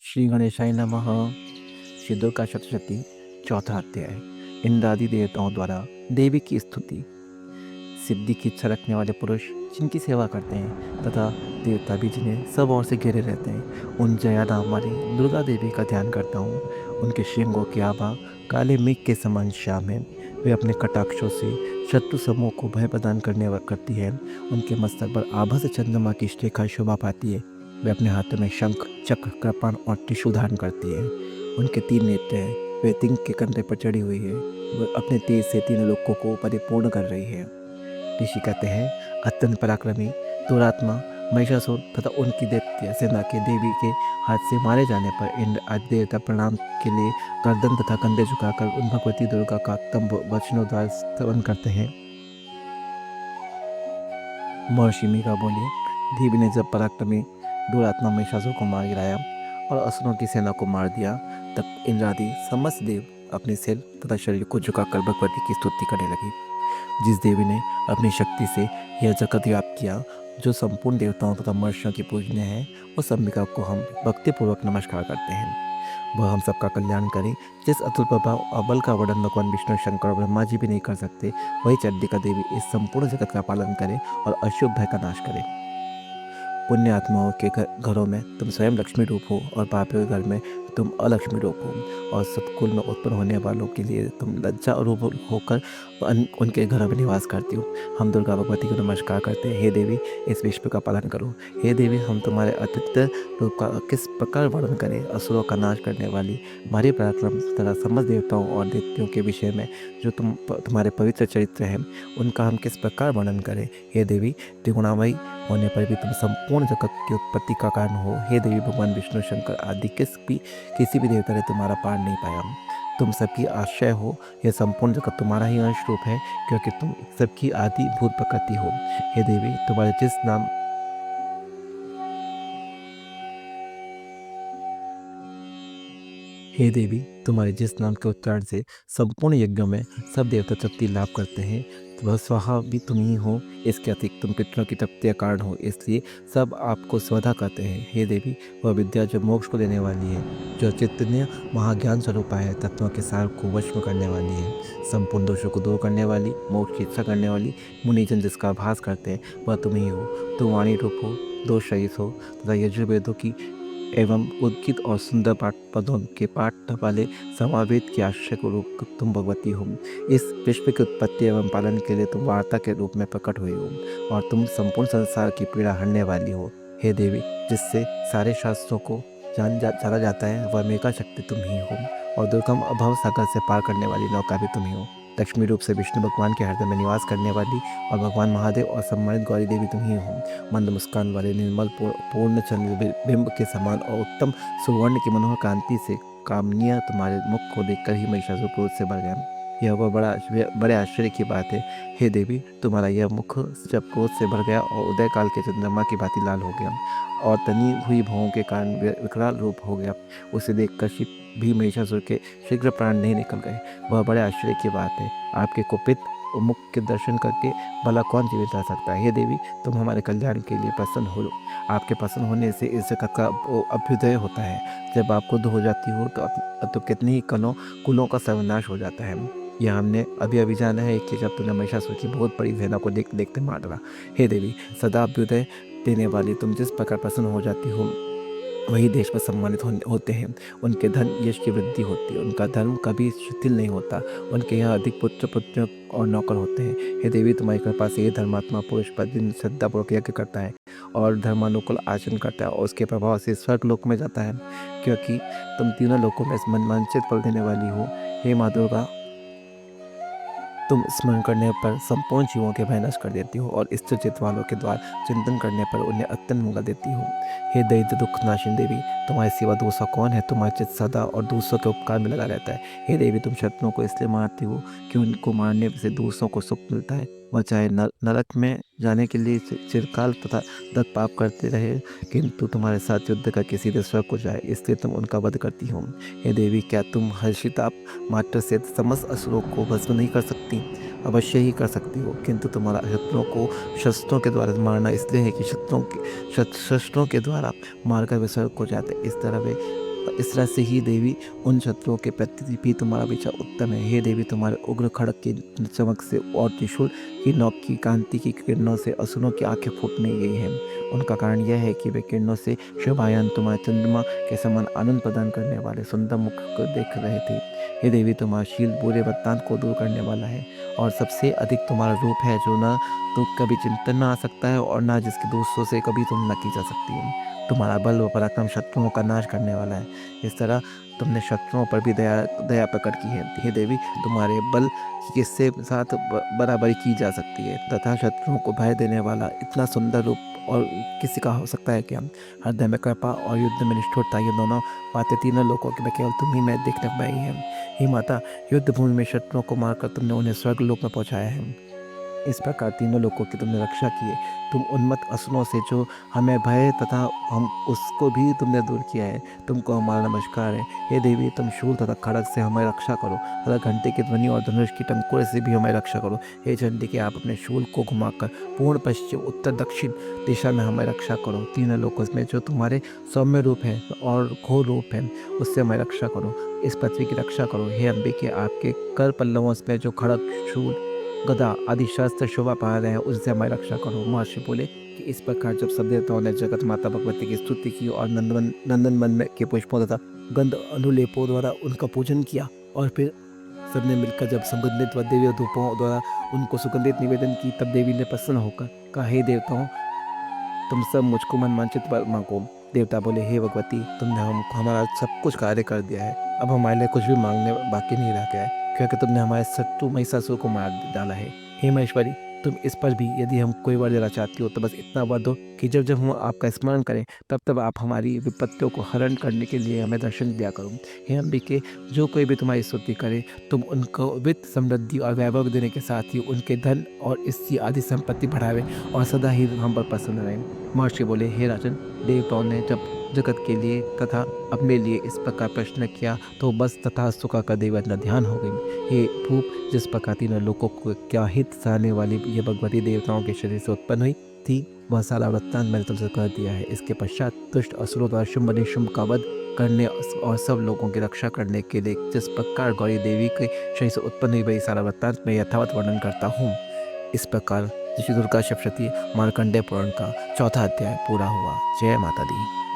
श्री गणेशाय नमः। श्री दुर्गा सप्तशती चौथा अध्याय। इंद्रादि देवताओं द्वारा देवी की स्तुति। सिद्धि की इच्छा रखने वाले पुरुष जिनकी सेवा करते हैं तथा देवता भी जिन्हें सब ओर से घेरे रहते हैं, उन जया नाम वाली दुर्गा देवी का ध्यान करता हूँ। उनके श्रृंगों की आभा काले मेघ के समान श्याम है। वे अपने कटाक्षों से शत्रु समूह को भय प्रदान करती है। उनके मस्तक पर आभा से चंद्रमा की रेखा शोभा पाती है। वे अपने हाथों में शंख, चक्र, कृपाण और त्रिशूल धारण करती है। उनके 3 नेत्र हैं। वे तिंग के कंधे पर चढ़ी हुई है। वह अपने तेज से 3 लोकों को परिपूर्ण कर रही है। ऋषि कहते हैं, अत्यंत पराक्रमी दुरात्मा महिषासुर तथा उनकी दैत्य सेना के देवी के हाथ से मारे जाने पर इंद्र आदि देवता प्रणाम के लिए गर्दन तथा कंधे झुकाकर उन भगवती दुर्गा का उत्तम वचनों द्वारा स्तवन करते हैं। महर्षि मीका बोले, देवी ने जब पराक्रमी दुरात्मा महिषासुर को मार गिराया और असुरों की सेना को मार दिया, तब इंद्रादि समस्त देव अपने सिर तथा शरीर को झुकाकर भगवती की स्तुति करने लगी। जिस देवी ने अपनी शक्ति से यह जगत व्याप्त किया, जो संपूर्ण देवताओं तथा मनुष्यों की पूजनीय है, उस अंबिका को हम भक्तिपूर्वक नमस्कार करते हैं। वह हम सबका कल्याण करे। जिस अतुल प्रभाव और बल का वर्णन भगवान विष्णु, शंकर और ब्रह्मा जी भी नहीं कर सकते, वही चंडिका देवी इस संपूर्ण जगत का पालन करे और अशुभ भय का नाश करे। पुण्य आत्माओं के घरों में तुम स्वयं लक्ष्मी रूप हो और पापियों के घर में तुम अलक्ष्मी रूप हो, और सतकुल में उत्पन्न होने वालों के लिए तुम लज्जा रूप होकर उनके घरों में निवास करती हो। हम दुर्गा भगवती को नमस्कार करते हैं। हे देवी, इस विश्व का पालन करो। हे देवी, हम तुम्हारे अतिथ्य रूप का किस प्रकार वर्णन करें। असुरों का नाश करने वाली भारी पराक्रम तथा समस्त देवताओं और दैत्यों के विषय में जो तुम्हारे पवित्र चरित्र हैं, उनका हम किस प्रकार वर्णन करें। हे देवी, त्रिगुणामयी होने पर भी तुम संपूर्ण जगत की उत्पत्ति का कारण हो। हे देवी, भगवान विष्णु, शंकर आदि किसी भी देवता ने तुम्हारा पार नहीं पाया। तुम सबकी आश्रय हो। यह संपूर्ण जगत तुम्हारा ही अंश रूप है, क्योंकि तुम सबकी आदि भूत प्रकृति हो। हे देवी, तुम्हारे जिस नाम हे देवी, तुम्हारे जिस नाम के उच्चारण से संपूर्ण यज्ञों में सब देवता तृप्ति लाभ करते हैं, वह स्वाहा भी तुम ही हो। इसके अतिरिक्त तुम पितरों की तृप्ति का कारण हो, इसलिए सब आपको स्वधा कहते हैं। हे देवी, वह विद्या जो मोक्ष को देने वाली है, जो चैतन्य महाज्ञान स्वरूपा है, तत्वों के सार को वश में करने वाली है, संपूर्ण दोषों को दूर करने वाली, मोक्ष की इच्छा करने वाली, मुनिजन जिसका आभास करते हैं, वह तुम ही हो। तुम वाणी रूप हो, दोष रहित हो तथा यजुर्वेदों की एवं उद्गित और सुंदर पाठ पदों के पाठ वाले समावेद के आश्रय को रूप तुम भगवती हो। इस विश्व की उत्पत्ति एवं पालन के लिए तुम वार्ता के रूप में प्रकट हुई हो, और तुम संपूर्ण संसार की पीड़ा हरने वाली हो। हे देवी, जिससे सारे शास्त्रों को जाना जाता है, वह मेघा शक्ति तुम ही हो, और दुर्गम अभव सागर से पार करने वाली नौका भी तुम ही हो। लक्ष्मी रूप से विष्णु भगवान के हृदय में निवास करने वाली और भगवान महादेव और सम्मानित गौरी देवी तुम ही हो। मंद मुस्कान वाले निर्मल पूर्ण चंद्र बिंब के समान और उत्तम सुवर्ण की मनोहर कांति से कामनीय तुम्हारे मुख को देखकर ही महिषासुर क्रोध से भर गया। यह वह बड़े आश्चर्य की बात है। हे देवी, तुम्हारा यह मुख जब क्रोध से भर गया और उदय काल के चंद्रमा की भांति लाल हो गया और तनी हुई भौं के कारण विकराल रूप हो गया, उसे देखकर शिव भी महिषासुर के शीघ्र प्राण नहीं निकल गए। वह बड़े आश्चर्य की बात है। आपके कुपित मुख के दर्शन करके भला कौन जीवित रह सकता है। हे देवी, तुम हमारे कल्याण के लिए प्रसन्न हो। आपके प्रसन्न होने से इस जगत का अभ्युदय होता है। जब आप क्रुद्ध हो जाती हो तो कितने ही कुलों का सर्वनाश हो जाता है। यह हमने अभी अभी जाना है कि जब तुमने महिषासुर की बहुत बड़ी सेना को देखते देखते मार डाला। हे देवी, सदा अभ्युदय देने वाली तुम जिस प्रकार प्रसन्न हो जाती हो, वही देश में सम्मानित होते हैं। उनके धन यश की वृद्धि होती है। उनका धर्म कभी शिथिल नहीं होता। उनके यहाँ अधिक पुत्र और नौकर होते हैं। हे देवी, तुम्हारी कृपा से ये धर्मात्मा पुरुष प्रतिदिन श्रद्धापूर्वक यज्ञ करता है और धर्मानुकूल आचरण करता है, और उसके प्रभाव से स्वर्ग लोक में जाता है, क्योंकि तुम तीनों लोकों में मनमांचित फल देने वाली हो। हे माँ दुर्गा, तुम स्मरण करने पर संपूर्ण जीवों के भय नष्ट कर देती हो और स्थिर चित्त वालों के द्वार चिंतन करने पर उन्हें अत्यंत मंगल देती हो। हे दरिद्र दुख नाशिन देवी, तुम्हारे सिवा दूसरा कौन है। तुम्हारा चित्त सदा और दूसरों के उपकार में लगा रहता है। हे देवी, तुम शत्रुओं को इसलिए मारती हो कि उनको मारने से दूसरों को सुख मिलता है। वह चाहे नरक में जाने के लिए चिरकाल तथा दत्त पाप करते रहे, किंतु तुम्हारे साथ युद्ध करके सीधे स्वर्ग को जाए, इसलिए तुम उनका वध करती हो। हे देवी, क्या तुम हर्षिताप मात्र से समस्त असुरों को भस्म नहीं कर सकती। अवश्य ही कर सकती हो, किंतु तुम्हारा शत्रुओं को शस्त्रों के द्वारा मारना इसलिए है कि शस्त्रों के द्वारा मारकर वे स्वर्ग को जाते। इस तरह वे इस तरह से ही देवी उन शत्रुओं के प्रति भी तुम्हारा विचार उत्तम है। हे देवी, तुम्हारे उग्र खड़ग की चमक से और त्रिशूल की नोक की कांति की किरणों से असुरों की आंखें फूटने गई हैं। उनका कारण यह है कि वे किरणों से शोभायमान तुम्हारे चंद्रमा के समान आनंद प्रदान करने वाले सुंदर मुख को देख रहे थे। हे देवी, तुम्हारा शील बुरे वरदान को दूर करने वाला है और सबसे अधिक तुम्हारा रूप है जो न तो कभी चिंतन में आ सकता है और ना जिसके दूसरों से कभी तुलना की जा सकती है। तुम्हारा बल व पराक्रम शत्रुओं का नाश करने वाला है। इस तरह तुमने शत्रुओं पर भी दया दया प्रकट की है। हे देवी, तुम्हारे बल किससे साथ बराबरी की जा सकती है तथा शत्रुओं को भय देने वाला इतना सुंदर रूप और किसी का हो सकता है क्या? हृदय में कृपा और युद्ध में निष्ठुरता, ये दोनों बातें तीनों लोगों की में केवल तुम ही में देखने पाई है। हे माता, युद्ध भूमि में शत्रुओं को मारकर तुमने उन्हें स्वर्ग लोक में पहुंचाया है। इस प्रकार तीनों लोगों की तुमने रक्षा की है। तुम उन्मत्त असुरों से जो हमें भय तथा हम उसको भी तुमने दूर किया है। तुमको हमारा नमस्कार है। हे देवी, तुम शूल तथा खड़ग से हमें रक्षा करो तथा घंटे की ध्वनि और धनुष की टंकोरे से भी हमें रक्षा करो। हे चंडी के आप अपने शूल को घुमाकर पूर्ण पश्चिम उत्तर दक्षिण दिशा में हमें रक्षा करो। तीनों लोगों में जो तुम्हारे सौम्य रूप है और घोर रूप है उससे हमें रक्षा करो। इस पृथ्वी की रक्षा करो। हे अम्बिके, आपके कर पल्लवों में जो खड़ग, शूल, गदा आदि शस्त्र शोभा पा रहे हैं उससे हमारी रक्षा करो। महर्षि बोले कि इस प्रकार जब सब देवताओं ने जगत माता भगवती की स्तुति की और नंदन वन में के पुष्पों तथा गंध अनुलेपों द्वारा उनका पूजन किया और फिर सबने मिलकर जब सुगंधित व दिव्य धूपों द्वारा उनको सुगंधित निवेदन की, तब देवी ने प्रसन्न होकर कहा, हे देवताओं, तुम सब मुझको मनवांछित वर मांगो। देवता बोले, हे भगवती, तुमने हमारा सब कुछ कार्य कर दिया है। अब हमारे लिए कुछ भी मांगने बाकी नहीं रह गया है, क्योंकि तुमने हमारे शत्रु महिषासुर को मार डाला है। हे महेश्वरी, तुम इस पर भी यदि हम कोई वर देना चाहती हो तो बस इतना वर दो कि जब जब हम आपका स्मरण करें तब तब आप हमारी विपत्तियों को हरण करने के लिए हमें दर्शन दिया करो। हे अम्बिके, जो कोई भी तुम्हारी स्तुति करे तुम उनको वित्त, समृद्धि और वैभव देने के साथ ही उनके धन और स्त्री आदि संपत्ति बढ़ावे और सदा ही हम पर प्रसन्न रहे। महर्षि बोले, हे राजन, देवताओं ने जब जगत के लिए तथा अपने लिए इस प्रकार प्रश्न किया तो बस तथास्तु का देवता न ध्यान हो गई। हे भूप, जिस प्रकार तीनों लोगों को क्या हित सहने वाली ये भगवती देवताओं के शरीर से उत्पन्न हुई थी वह सारा वृत्तांत मैंने तुमसे कह दिया है। इसके पश्चात दुष्ट असुरों द्वारा शुंभ निशुंभ का वध करने और सब लोगों की रक्षा करने के लिए जिस प्रकार गौरी देवी के शरीर से उत्पन्न हुई वही सारा वृत्तांत मैं यथावत वर्णन करता हूँ। इस प्रकार श्री दुर्गा सप्तशती मार्कंडेय पुराण का चौथा अध्याय पूरा हुआ। जय माता दी।